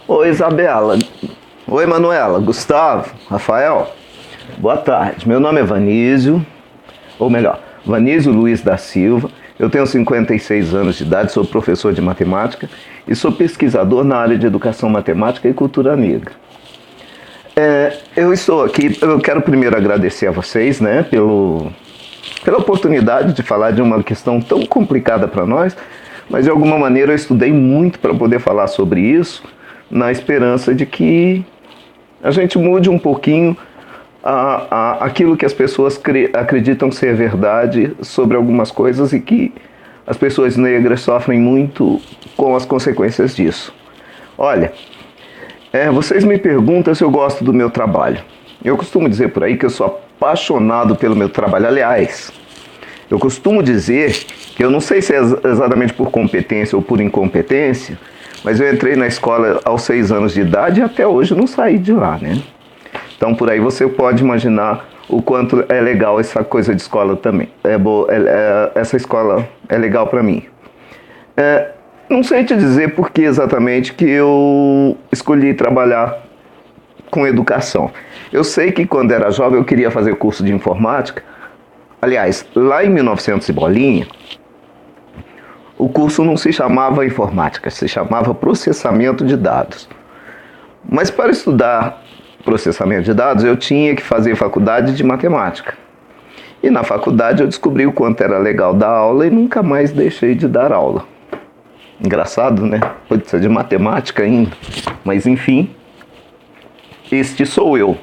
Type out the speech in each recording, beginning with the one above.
Oi, Isabela. Oi, Manuela. Gustavo. Rafael. Boa tarde. Meu nome é Vanísio, ou melhor, Vanísio Luiz da Silva. Eu tenho 56 anos de idade, sou professor de matemática e sou pesquisador na área de educação matemática e cultura negra. Eu estou aqui, eu quero primeiro agradecer a vocês, né, pela oportunidade de falar de uma questão tão complicada para nós, mas de alguma maneira eu estudei muito para poder falar sobre isso, na esperança de que a gente mude um pouquinho aquilo que as pessoas acreditam ser verdade sobre algumas coisas e que as pessoas negras sofrem muito com as consequências disso. Olha, vocês me perguntam se eu gosto do meu trabalho. Eu costumo dizer por aí que eu sou apaixonado pelo meu trabalho. Aliás, eu costumo dizer que eu não sei se é exatamente por competência ou por incompetência, mas eu entrei na escola aos 6 anos de idade e até hoje não saí de lá, né? Então por aí você pode imaginar o quanto é legal essa coisa de escola também. Essa escola é legal para mim. Não sei te dizer por que exatamente que eu escolhi trabalhar com educação. Eu sei que quando era jovem eu queria fazer curso de informática. Aliás, lá em 1900 e bolinha, o curso não se chamava informática, se chamava processamento de dados. Mas para estudar processamento de dados, eu tinha que fazer faculdade de matemática. E na faculdade eu descobri o quanto era legal dar aula e nunca mais deixei de dar aula. Engraçado, né? Pode ser de matemática ainda. Mas enfim, este sou eu.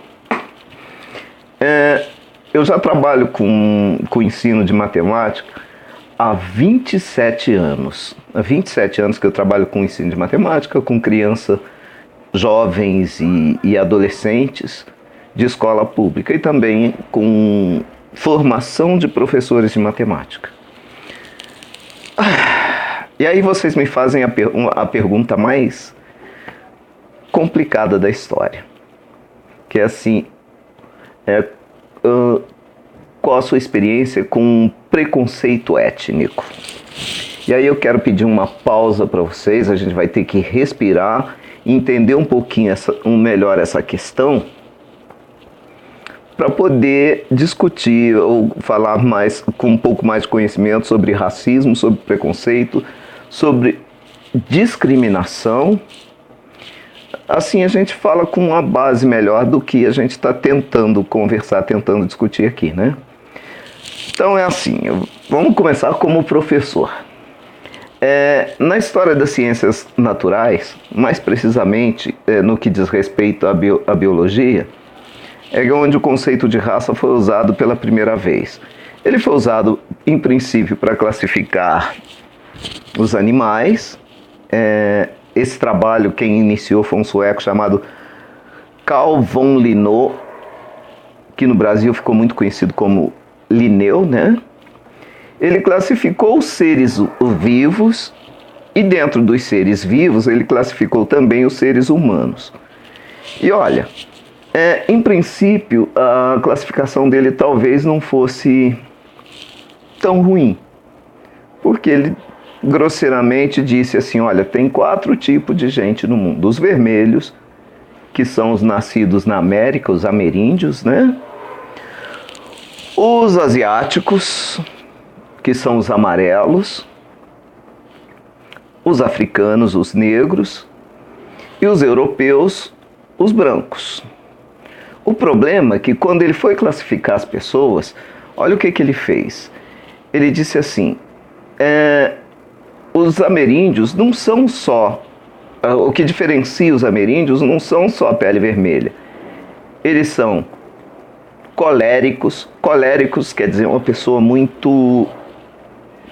Eu já trabalho com ensino de matemática há 27 anos. Há 27 anos que eu trabalho com ensino de matemática, com criança, jovens e adolescentes de escola pública e também com formação de professores de matemática. E aí vocês me fazem a pergunta mais complicada da história, que é assim, qual a sua experiência com preconceito étnico? E aí eu quero pedir uma pausa para vocês, a gente vai ter que respirar e entender um pouquinho melhor essa questão para poder discutir ou falar mais com um pouco mais de conhecimento sobre racismo, sobre preconceito, sobre discriminação. Assim a gente fala com uma base melhor do que a gente está tentando conversar, tentando discutir aqui, né? Então é assim, vamos começar como professor. Na história das ciências naturais, mais precisamente no que diz respeito à biologia, é onde o conceito de raça foi usado pela primeira vez. Ele foi usado, em princípio, para classificar os animais. Esse trabalho, quem iniciou foi um sueco chamado Carl von Linné, que no Brasil ficou muito conhecido como Linneu, né? Ele classificou os seres vivos e dentro dos seres vivos ele classificou também os seres humanos. E olha, em princípio a classificação dele talvez não fosse tão ruim, porque ele grosseiramente disse assim, olha, tem 4 tipos de gente no mundo. Os vermelhos, que são os nascidos na América, os ameríndios, né? Os asiáticos, que são os amarelos, os africanos, os negros, e os europeus, os brancos. O problema é que quando ele foi classificar as pessoas, olha o que ele fez. Ele disse assim, os ameríndios não são só, o que diferencia os ameríndios não são só a pele vermelha. Eles são coléricos. Coléricos quer dizer uma pessoa muito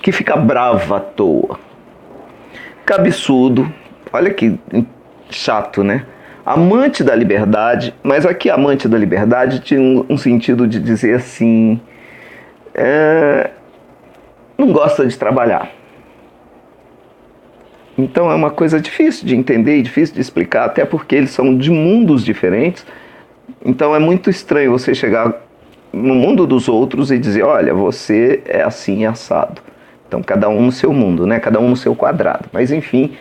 que fica brava à toa. Cabeçudo, olha que chato, né? Amante da liberdade, mas aqui amante da liberdade tinha um sentido de dizer assim, não gosta de trabalhar. Então é uma coisa difícil de entender e difícil de explicar, até porque eles são de mundos diferentes. Então é muito estranho você chegar no mundo dos outros e dizer, olha, você é assim assado. Então cada um no seu mundo, né? Cada um no seu quadrado. Mas enfim,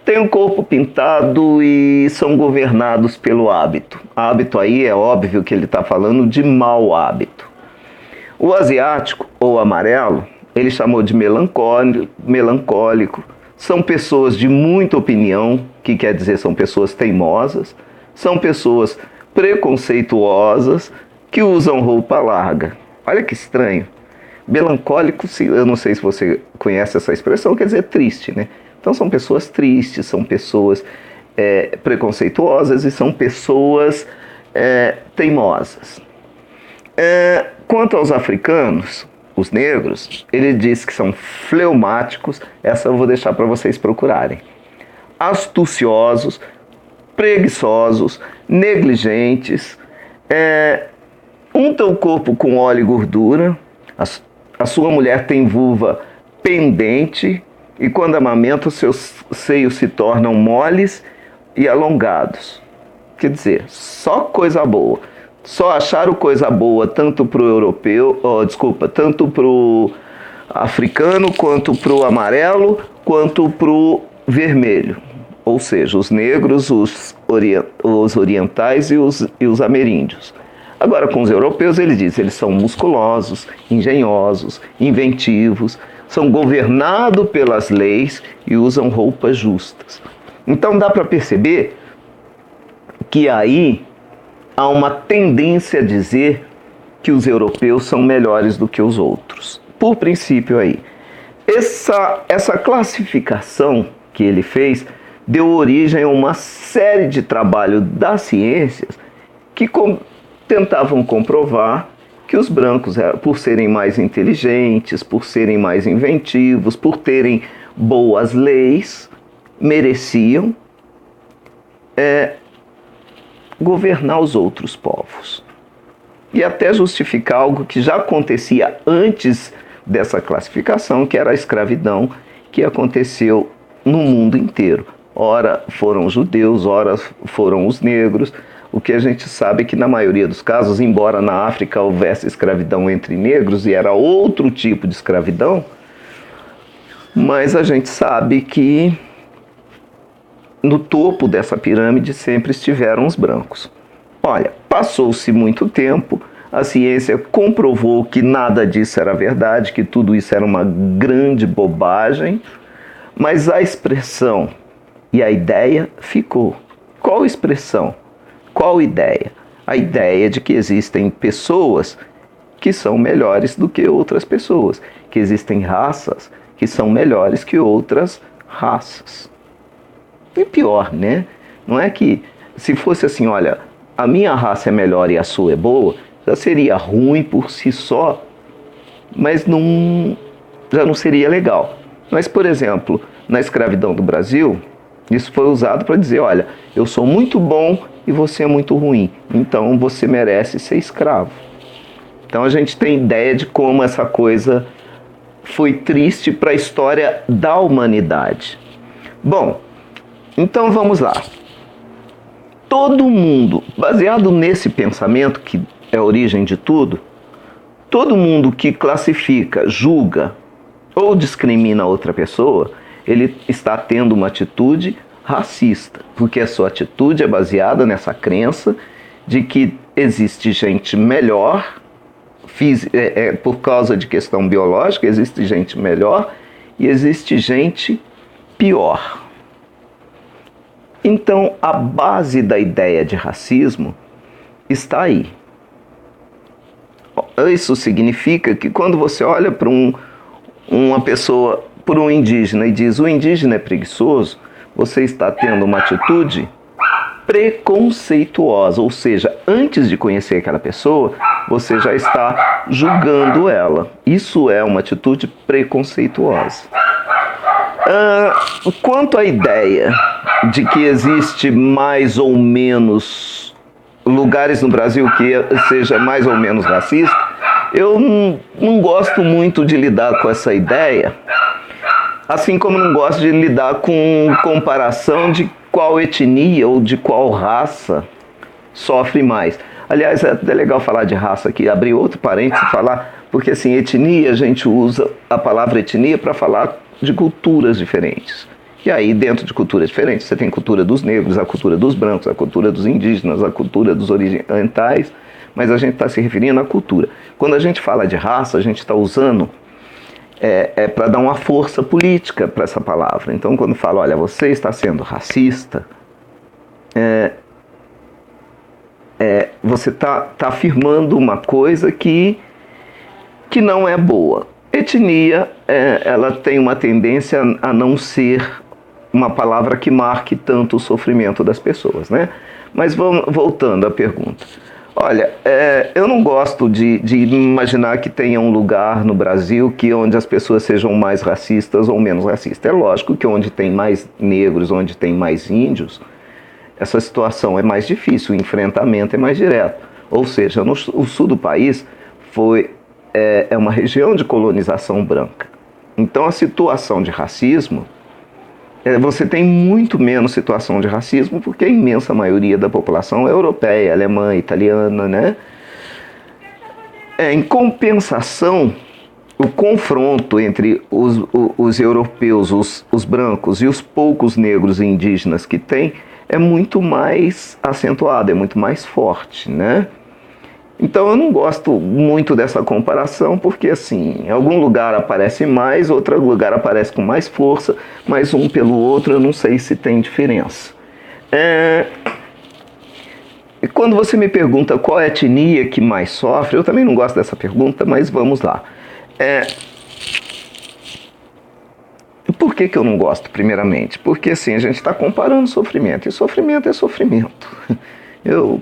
Tem o corpo pintado e são governados pelo hábito. Hábito aí é óbvio que ele está falando de mau hábito. O asiático, ou amarelo, ele chamou de melancólico. São pessoas de muita opinião, que quer dizer são pessoas teimosas, são pessoas preconceituosas, que usam roupa larga. Olha que estranho. Melancólico, eu não sei se você conhece essa expressão, quer dizer triste, né? Então são pessoas tristes, são pessoas preconceituosas e são pessoas teimosas. Quanto aos africanos, os negros, ele diz que são fleumáticos, essa eu vou deixar para vocês procurarem. Astuciosos, preguiçosos, negligentes, untam o corpo com óleo e gordura, a sua mulher tem vulva pendente e quando amamenta os seus seios se tornam moles e alongados. Quer dizer, só coisa boa. Só acharam coisa boa tanto para o europeu, tanto para o africano, quanto para o amarelo, quanto para o vermelho. Ou seja, os negros, os orientais e os ameríndios. Agora, com os europeus, ele diz, eles são musculosos, engenhosos, inventivos, são governados pelas leis e usam roupas justas. Então dá para perceber que aí há uma tendência a dizer que os europeus são melhores do que os outros. Por princípio aí. Essa classificação que ele fez deu origem a uma série de trabalhos das ciências que tentavam comprovar que os brancos, por serem mais inteligentes, por serem mais inventivos, por terem boas leis, mereciam governar os outros povos. E até justificar algo que já acontecia antes dessa classificação, que era a escravidão, que aconteceu no mundo inteiro. Ora foram os judeus, ora foram os negros. O que a gente sabe é que na maioria dos casos, embora na África houvesse escravidão entre negros e era outro tipo de escravidão, mas a gente sabe que no topo dessa pirâmide sempre estiveram os brancos. Olha, passou-se muito tempo, a ciência comprovou que nada disso era verdade, que tudo isso era uma grande bobagem, mas a expressão e a ideia ficou. Qual expressão? Qual ideia? A ideia de que existem pessoas que são melhores do que outras pessoas, que existem raças que são melhores que outras raças. E pior, né? Não é que se fosse assim, olha, a minha raça é melhor e a sua é boa, já seria ruim por si só, mas já não seria legal. Mas, por exemplo, na escravidão do Brasil, isso foi usado para dizer, olha, eu sou muito bom e você é muito ruim, então você merece ser escravo. Então a gente tem ideia de como essa coisa foi triste para a história da humanidade. Bom, então vamos lá. Todo mundo, baseado nesse pensamento que é a origem de tudo, todo mundo que classifica, julga ou discrimina outra pessoa, ele está tendo uma atitude racista, porque a sua atitude é baseada nessa crença de que existe gente melhor, por causa de questão biológica, existe gente melhor e existe gente pior. Então, a base da ideia de racismo está aí. Isso significa que quando você olha para uma pessoa, para um indígena e diz o indígena é preguiçoso, você está tendo uma atitude preconceituosa, ou seja, antes de conhecer aquela pessoa, você já está julgando ela. Isso é uma atitude preconceituosa. Quanto à ideia de que existe mais ou menos lugares no Brasil que seja mais ou menos racista, eu não gosto muito de lidar com essa ideia, assim como não gosto de lidar com comparação de qual etnia ou de qual raça sofre mais. Aliás, é até legal falar de raça aqui, abrir outro parênteses e falar, porque assim, etnia, a gente usa a palavra etnia para falar de culturas diferentes. E aí, dentro de culturas diferentes, você tem a cultura dos negros, a cultura dos brancos, a cultura dos indígenas, a cultura dos orientais, mas a gente está se referindo à cultura. Quando a gente fala de raça, a gente está usando para dar uma força política para essa palavra. Então, quando fala, olha, você está sendo racista, você está afirmando uma coisa que não é boa. Etnia, ela tem uma tendência a não ser uma palavra que marque tanto o sofrimento das pessoas, né? Mas voltando à pergunta. Olha, eu não gosto de imaginar que tenha um lugar no Brasil onde as pessoas sejam mais racistas ou menos racistas. É lógico que onde tem mais negros, onde tem mais índios, essa situação é mais difícil, o enfrentamento é mais direto. Ou seja, o sul do país é uma região de colonização branca. Então a situação de racismo, você tem muito menos situação de racismo porque a imensa maioria da população é europeia, alemã, italiana, né? Em compensação, o confronto entre os europeus, os brancos e os poucos negros e indígenas que tem é muito mais acentuado, é muito mais forte, né? Então eu não gosto muito dessa comparação, porque assim, em algum lugar aparece mais, outro lugar aparece com mais força, mas um pelo outro eu não sei se tem diferença. E quando você me pergunta qual é a etnia que mais sofre, eu também não gosto dessa pergunta, mas vamos lá. Por que eu não gosto, primeiramente? Porque assim, a gente está comparando sofrimento, e sofrimento é sofrimento. Eu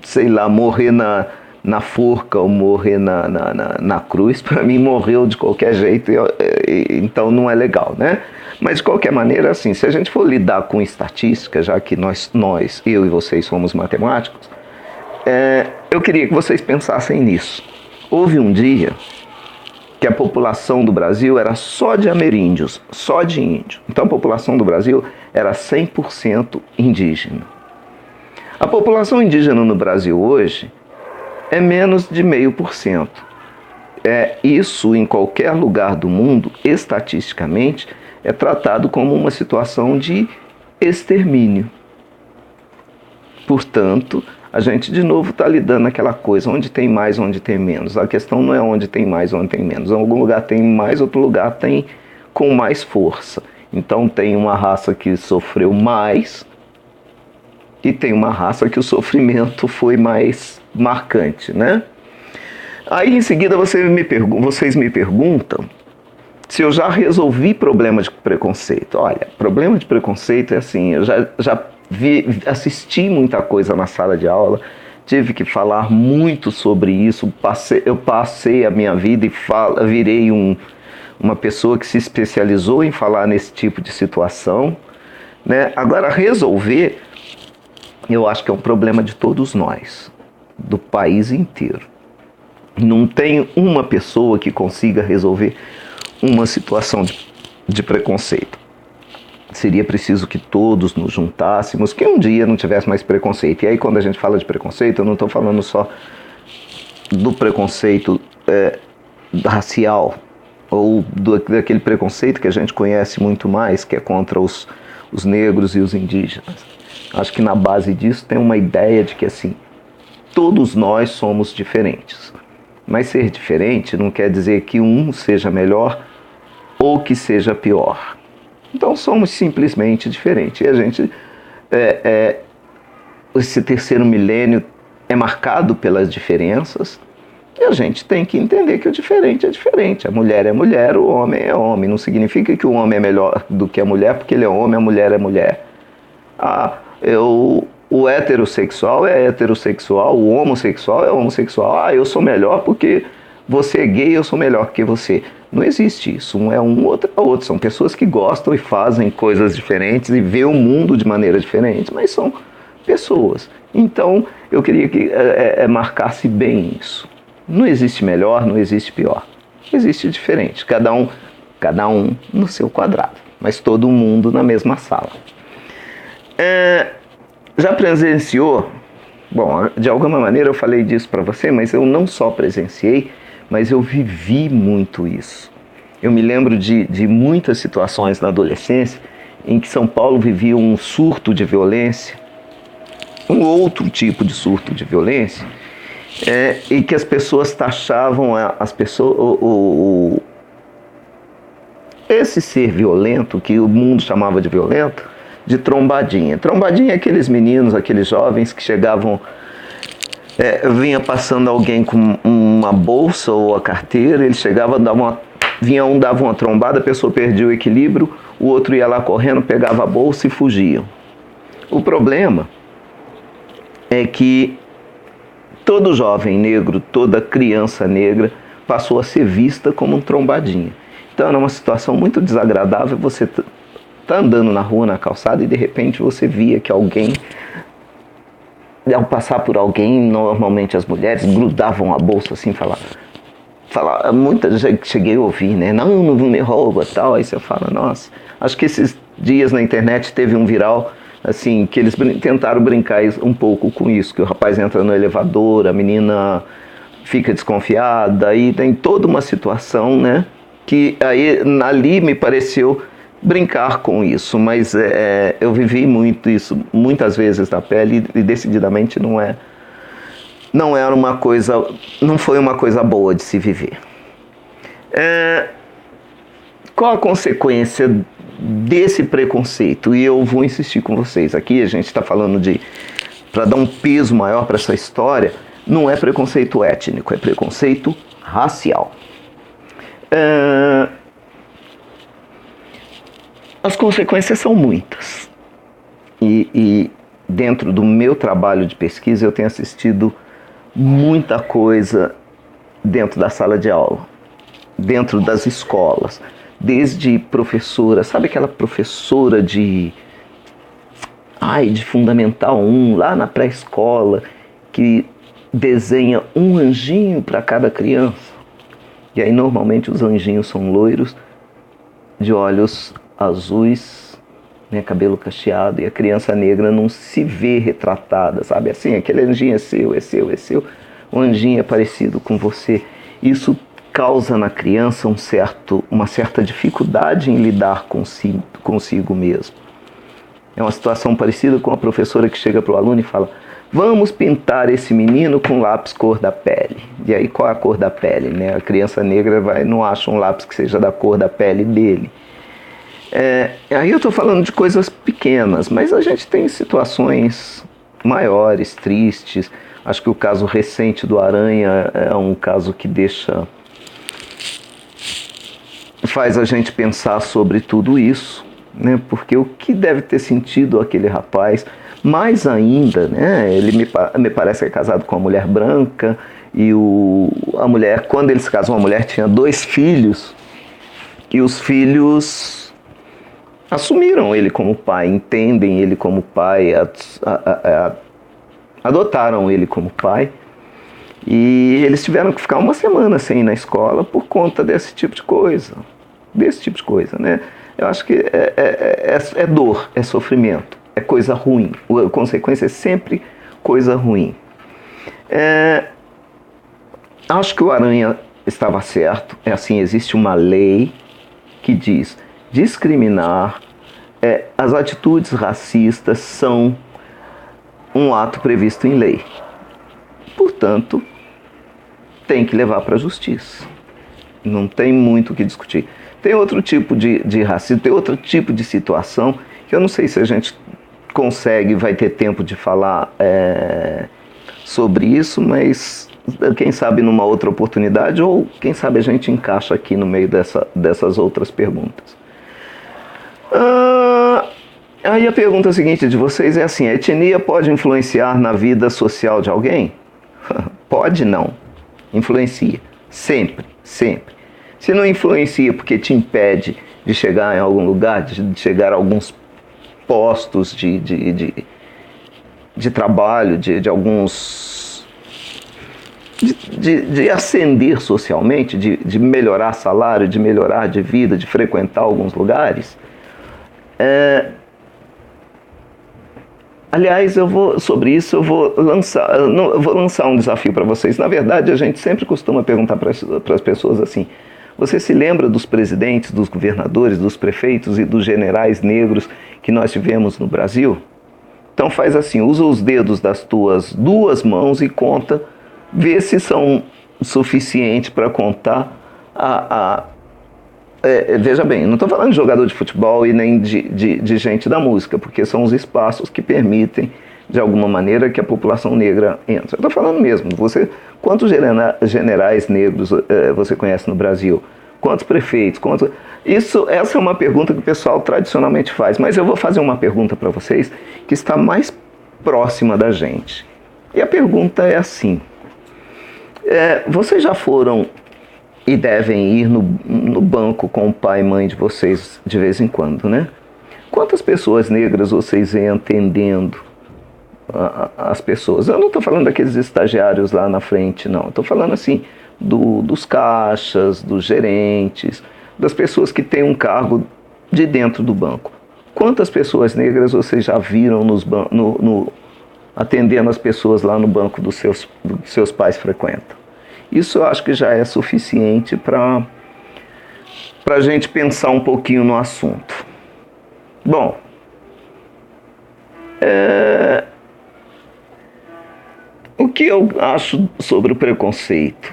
sei lá, morrer na forca ou morrer na cruz, para mim morreu de qualquer jeito, então não é legal, né? Mas de qualquer maneira, assim, se a gente for lidar com estatística, já que eu e vocês somos matemáticos, eu queria que vocês pensassem nisso. Houve um dia que a população do Brasil era só de ameríndios, só de índio. Então a população do Brasil era 100% indígena. A população indígena no Brasil hoje é menos de 0,5%. Isso em qualquer lugar do mundo, estatisticamente, é tratado como uma situação de extermínio. Portanto, a gente de novo está lidando aquela coisa, onde tem mais, onde tem menos. A questão não é onde tem mais, onde tem menos. Em algum lugar tem mais, outro lugar tem com mais força. Então tem uma raça que sofreu mais, e tem uma raça que o sofrimento foi mais marcante, né? Aí em seguida vocês me perguntam se eu já resolvi problema de preconceito. Olha, problema de preconceito é assim, eu já assisti muita coisa na sala de aula, tive que falar muito sobre isso, eu passei a minha vida e virei uma pessoa que se especializou em falar nesse tipo de situação, né? Agora, resolver, eu acho que é um problema de todos nós, do país inteiro. Não tem uma pessoa que consiga resolver uma situação de preconceito. Seria preciso que todos nos juntássemos, que um dia não tivesse mais preconceito. E aí, quando a gente fala de preconceito, eu não estou falando só do preconceito racial, ou daquele preconceito que a gente conhece muito mais, que é contra os negros e os indígenas. Acho que na base disso tem uma ideia de que assim, todos nós somos diferentes. Mas ser diferente não quer dizer que um seja melhor ou que seja pior. Então somos simplesmente diferentes. E a gente, esse terceiro milênio é marcado pelas diferenças, e a gente tem que entender que o diferente é diferente. A mulher é mulher, o homem é homem. Não significa que o homem é melhor do que a mulher porque ele é homem, a mulher é mulher. O heterossexual é heterossexual, o homossexual é homossexual. Eu sou melhor porque você é gay, eu sou melhor que você. Não existe isso. Um é um, outro é outro. São pessoas que gostam e fazem coisas diferentes e veem o mundo de maneira diferente, mas são pessoas. Então, eu queria que marcasse bem isso. Não existe melhor, não existe pior. Existe diferente. Cada um no seu quadrado, mas todo mundo na mesma sala. Já presenciou? Bom, de alguma maneira eu falei disso para você, mas eu não só presenciei, mas eu vivi muito isso. Eu me lembro de muitas situações na adolescência em que São Paulo vivia um surto de violência, um outro tipo de surto de violência, e que as pessoas taxavam as pessoas, esse ser violento, que o mundo chamava de violento, de trombadinha. Trombadinha é aqueles meninos, aqueles jovens que chegavam, vinha passando alguém com uma bolsa ou a carteira, ele chegava, vinha um, dava uma trombada, a pessoa perdia o equilíbrio, o outro ia lá correndo, pegava a bolsa e fugia. O problema é que todo jovem negro, toda criança negra passou a ser vista como um trombadinha. Então era uma situação muito desagradável, você tá andando na rua, na calçada, e de repente você via que alguém, ao passar por alguém, normalmente as mulheres grudavam a bolsa assim, falavam, muitas cheguei a ouvir, né? Não me rouba, tal. Aí você fala, nossa, acho que esses dias na internet teve um viral, assim, que eles tentaram brincar um pouco com isso, que o rapaz entra no elevador, a menina fica desconfiada, aí tem toda uma situação, né? Que aí ali me pareceu brincar com isso, mas eu vivi muito isso, muitas vezes na pele, e decididamente não era uma coisa, não foi uma coisa boa de se viver. Qual a consequência desse preconceito? E eu vou insistir com vocês aqui, a gente está falando para dar um peso maior para essa história, não é preconceito étnico, é preconceito racial. As consequências são muitas, e dentro do meu trabalho de pesquisa eu tenho assistido muita coisa dentro da sala de aula, dentro das escolas, desde professora, sabe aquela professora de Fundamental 1, lá na pré-escola, que desenha um anjinho para cada criança? E aí normalmente os anjinhos são loiros, de olhos azuis, né, cabelo cacheado, e a criança negra não se vê retratada, sabe? Assim, aquele anjinho é seu, é seu, é seu, o anjinho é parecido com você. Isso causa na criança uma certa dificuldade em lidar consigo mesmo. É uma situação parecida com a professora que chega para o aluno e fala: vamos pintar esse menino com lápis cor da pele. E aí qual é a cor da pele, né? A criança negra não acha um lápis que seja da cor da pele dele. Aí eu estou falando de coisas pequenas, mas a gente tem situações maiores, tristes. Acho que o caso recente do Aranha é um caso que faz a gente pensar sobre tudo isso, né? Porque o que deve ter sentido aquele rapaz, mais ainda, né? Ele me parece que é casado com uma mulher branca, e a mulher, quando ele se casou, a mulher tinha 2 filhos, e os filhos assumiram ele como pai, entendem ele como pai, adotaram ele como pai, e eles tiveram que ficar uma semana sem ir na escola por conta desse tipo de coisa, né? Eu acho que é dor, é sofrimento, é coisa ruim, a consequência é sempre coisa ruim. Acho que o Aranha estava certo, assim, existe uma lei que diz: discriminar, as atitudes racistas são um ato previsto em lei. Portanto, tem que levar para a justiça. Não tem muito o que discutir. Tem outro tipo de racismo, tem outro tipo de situação que eu não sei se a gente vai ter tempo de falar sobre isso, mas quem sabe numa outra oportunidade, ou quem sabe a gente encaixa aqui no meio dessas outras perguntas. Aí a pergunta seguinte de vocês é assim: a etnia pode influenciar na vida social de alguém? Pode não. Influencia. Sempre, sempre. Se não influencia porque te impede de chegar em algum lugar, de chegar a alguns postos de trabalho, de alguns... de ascender socialmente, de melhorar salário, de melhorar de vida, de frequentar alguns lugares. Aliás, sobre isso eu vou lançar um desafio para vocês. Na verdade, a gente sempre costuma perguntar para as pessoas assim: Você se lembra dos presidentes, dos governadores, dos prefeitos e dos generais negros que nós tivemos no Brasil? Então faz assim, usa os dedos das tuas duas mãos e conta, vê se são suficientes para contar veja bem, não estou falando de jogador de futebol e nem de gente da música, porque são os espaços que permitem, de alguma maneira, que a população negra entre. Eu estou falando mesmo, quantos generais negros você conhece no Brasil? Quantos prefeitos? Essa é uma pergunta que o pessoal tradicionalmente faz, mas eu vou fazer uma pergunta para vocês que está mais próxima da gente. E a pergunta é assim, vocês já foram e devem ir no banco com o pai e mãe de vocês de vez em quando, né? Quantas pessoas negras vocês vêm atendendo as pessoas? Eu não estou falando daqueles estagiários lá na frente, não. Estou falando assim dos caixas, dos gerentes, das pessoas que têm um cargo de dentro do banco. Quantas pessoas negras vocês já viram atendendo as pessoas lá no banco dos seus pais frequentam? Isso eu acho que já é suficiente para a gente pensar um pouquinho no assunto. Bom, o que eu acho sobre o preconceito?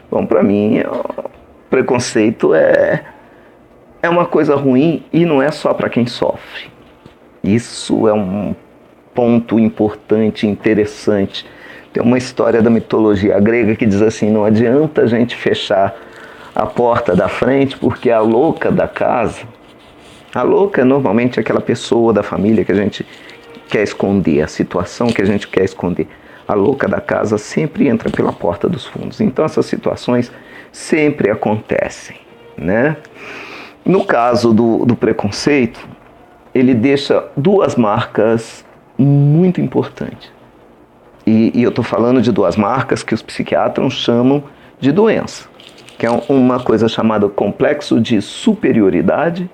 Bom, para mim, o preconceito é uma coisa ruim e não é só para quem sofre. Isso é um ponto importante, interessante. Tem uma história da mitologia grega que diz assim, não adianta a gente fechar a porta da frente porque a louca da casa, a louca é normalmente aquela pessoa da família que a gente quer esconder, a situação que a gente quer esconder. A louca da casa sempre entra pela porta dos fundos. Então essas situações sempre acontecem, né? No caso do preconceito, ele deixa duas marcas muito importantes. E eu estou falando de duas marcas que os psiquiatras chamam de doença, que é uma coisa chamada complexo de superioridade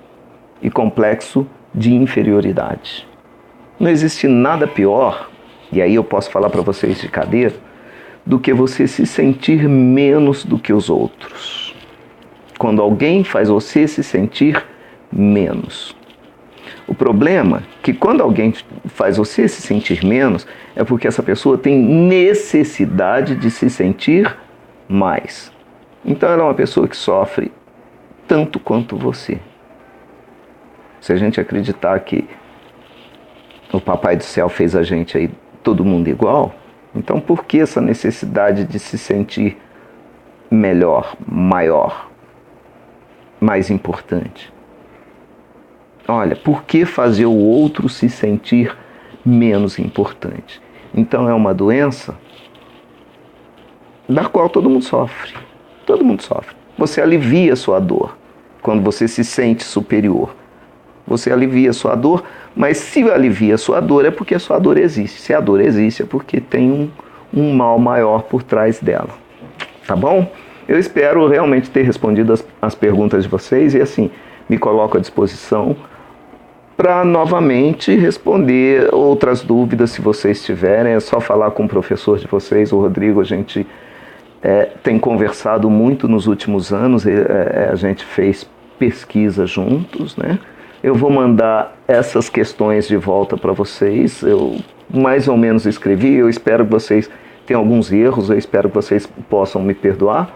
e complexo de inferioridade. Não existe nada pior, e aí eu posso falar para vocês de cadeira, do que você se sentir menos do que os outros. Quando alguém faz você se sentir menos. O problema é que quando alguém faz você se sentir menos, é porque essa pessoa tem necessidade de se sentir mais. Então ela é uma pessoa que sofre tanto quanto você. Se a gente acreditar que o Papai do Céu fez a gente aí todo mundo igual, então por que essa necessidade de se sentir melhor, maior, mais importante? Olha, por que fazer o outro se sentir menos importante? Então é uma doença da qual todo mundo sofre. Todo mundo sofre. Você alivia a sua dor quando você se sente superior. Você alivia a sua dor, mas se alivia a sua dor é porque a sua dor existe. Se a dor existe é porque tem um mal maior por trás dela. Tá bom? Eu espero realmente ter respondido as perguntas de vocês e assim, me coloco à disposição para novamente responder outras dúvidas se vocês tiverem. É só falar com o professor de vocês, o Rodrigo. A gente tem conversado muito nos últimos anos, a gente fez pesquisa juntos, né? Eu vou mandar essas questões de volta para vocês. Eu mais ou menos escrevi, eu espero que vocês tenham alguns erros, eu espero que vocês possam me perdoar.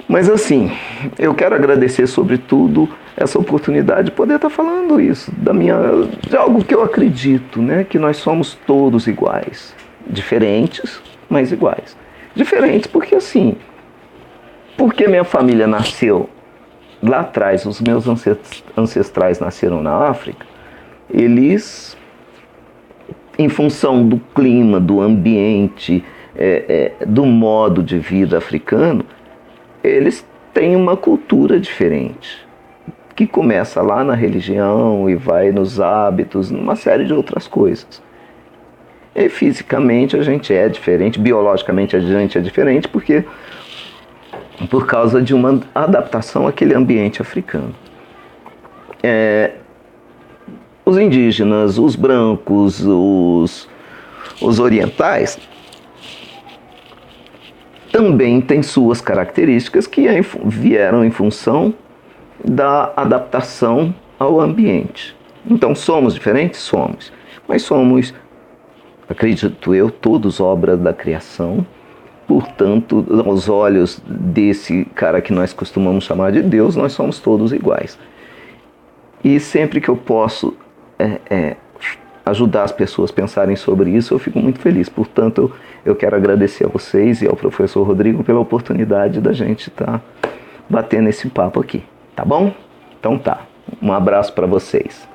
Mas assim, eu quero agradecer sobretudo essa oportunidade de poder estar falando isso, de algo que eu acredito, né? Que nós somos todos iguais, diferentes, mas iguais. Diferentes porque assim, porque minha família nasceu lá atrás, os meus ancestrais nasceram na África, eles, em função do clima, do ambiente, do modo de vida africano, eles têm uma cultura diferente, que começa lá na religião e vai nos hábitos, numa série de outras coisas. E fisicamente a gente é diferente, biologicamente a gente é diferente, porque por causa de uma adaptação àquele ambiente africano. Os indígenas, os brancos, os orientais também tem suas características que vieram em função da adaptação ao ambiente. Então, somos diferentes? Somos. Mas somos, acredito eu, todos obra da criação. Portanto, aos olhos desse cara que nós costumamos chamar de Deus, nós somos todos iguais. E sempre que eu posso ajudar as pessoas a pensarem sobre isso, eu fico muito feliz. Portanto, eu quero agradecer a vocês e ao professor Rodrigo pela oportunidade da gente estar batendo esse papo aqui. Tá bom? Então tá. Um abraço para vocês.